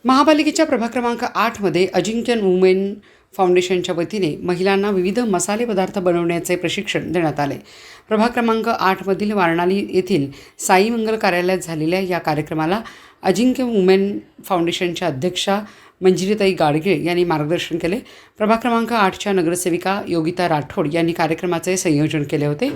महापालिकेच्या प्रभाग क्रमांक 8मध्ये अजिंक्य वुमेन फाउंडेशनच्या वतीने महिलांना विविध मसाले पदार्थ बनवण्याचे प्रशिक्षण देण्यात आले। प्रभाग क्रमांक 8मधील वारणाली येथील साई मंगल कार्यालयात झालेल्या या कार्यक्रमाला अजिंक्य वुमेन फाउंडेशनच्या अध्यक्षा मंजिरीताई गाडगीळ यांनी मार्गदर्शन केले। प्रभाग क्रमांक 8च्या नगरसेविका योगिता राठोड यांनी कार्यक्रमाचे संयोजन केले होते।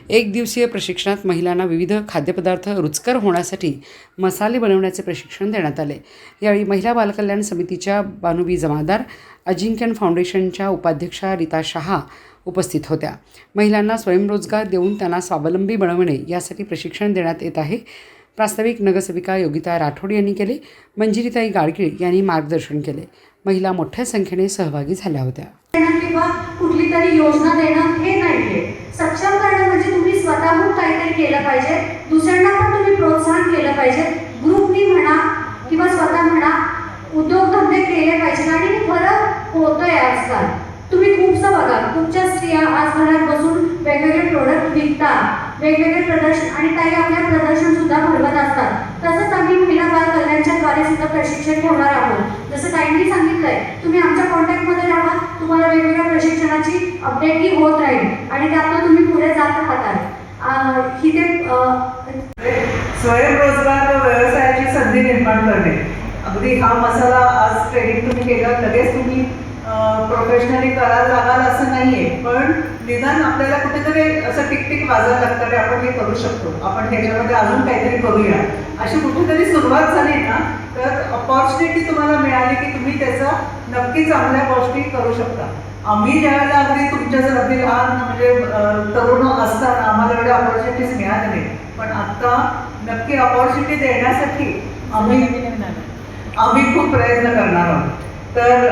एक दिवसीय प्रशिक्षणात महिलांना विविध खाद्यपदार्थ रुचकर होण्यासाठी मसाले बनवण्याचे प्रशिक्षण देण्यात आले। यावेळी महिला बालकल्याण समितीच्या बानुबी जमादार, अजिंक्य फाउंडेशनच्या उपाध्यक्षा रीता शहा उपस्थित होत्या। महिलांना स्वयंरोजगार देऊन त्यांना स्वावलंबी बनवणे यासाठी प्रशिक्षण देण्यात येत आहे। प्रास्ताविक नगरसेविका योगिता राठोड यांनी केले। मंजिरीताई गाडगीळ यांनी मार्गदर्शन केले। महिला मोठ्या संख्येने सहभागी झाल्या होत्या। किंवा कुठली तरी योजना देणं हे नाहीये, सक्षम करणं म्हणजे तुम्ही स्वतःहून काहीतरी केलं पाहिजे, दुसऱ्यांना पण तुम्ही प्रोत्साहन केलं पाहिजे। ग्रुपनी म्हणा किंवा स्वतः म्हणा उद्योगधंदे केले पाहिजे आणि फरक होतोय आजकाल। तुम्ही खूपसा बघा, खूपच्या स्त्रिया आज घरात बसून वेगवेगळे प्रोडक्ट विकतात, वेगवेगळे प्रदर्शन आणि काही आपल्या प्रदर्शन सुद्धा भरवत असतात। तसंच आम्ही महिला बाल कल्याणच्याद्वारे सुद्धा प्रशिक्षण ठेवणार आहोत। जसं ताईंनी सांगितलंय, तुम्ही आमच्या कॉन्टॅक्टमध्ये राहा, तुम्हाला वेगवेगळ्या प्रशिक्षणाची अपडेटही होत राहील आणि त्यातून तुम्ही पुढे जात राहतात। इथे स्वयंरोजगार व व्यवसायाची संधी निर्माण करणे। अगदी हा मसाला आज ट्रेनिंग तुम्ही केलं, लगेच तुम्ही प्रोफेशनली करायला लागाल असं नाहीये, पण निदान आपल्याला कुठेतरी असं टिकटिक वाजायला लागतं की आपण हे करू शकतो, आपण ह्याच्यामध्ये अजून काहीतरी करूया, अशी कुठेतरी सुरुवात झाली ना तर अपॉर्च्युनिटी तुम्हाला मिळाली की तुम्ही त्याचा नक्की चांगल्या गोष्टी करू शकता। आम्ही ज्यावेळेला अगदी तुमच्या जर अगदी लहान म्हणजे तरुण असताना आम्हाला एवढ्या अपॉर्च्युनिटीज मिळाल्या नाही, पण आता नक्की अपॉर्च्युनिटी देण्यासाठी आम्ही खूप प्रयत्न करणार आहोत। तर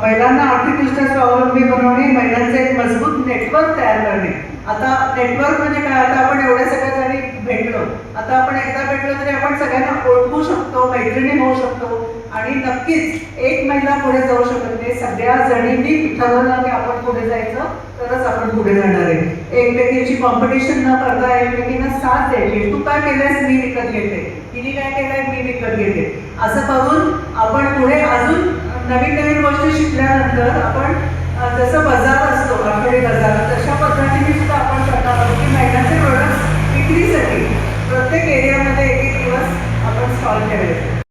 महिलांना आर्थिकदृष्ट्या स्वावलंबी बनवणे, महिलांचे एक मजबूत नेटवर्क तयार करणे। आता नेटवर्क म्हणजे काय, आता आपण एवढ्या सगळ्या जणी भेटलो, आता आपण एकदा भेटलो तरी आपण सगळ्यांना ओळखू शकतो, मैत्रिणी होऊ शकतो आणि नक्कीच एक महिला पुढे जाऊ शकत नाही, सगळ्या जणींनी ठरवलं की आपण पुढे जायचं तरच आपण पुढे जाणार आहे। एकमेकींची कॉम्पिटिशन न करता एकमेकींना साथ द्यायची, तू काय केलंयस मी विकत घेते, तिने काय केलंय मी विकत घेते, असं करून आपण पुढे अजून नवीन नवीन गोष्टी शिकल्यानंतर आपण जसं बाजार असतो आठवडी बाजार, तशा पद्धतीने सुद्धा आपण करणार आहोत की महिलांचे प्रोडक्ट्स विक्रीसाठी प्रत्येक एरियामध्ये एक एक दिवस आपण स्टॉल ठेवायचे।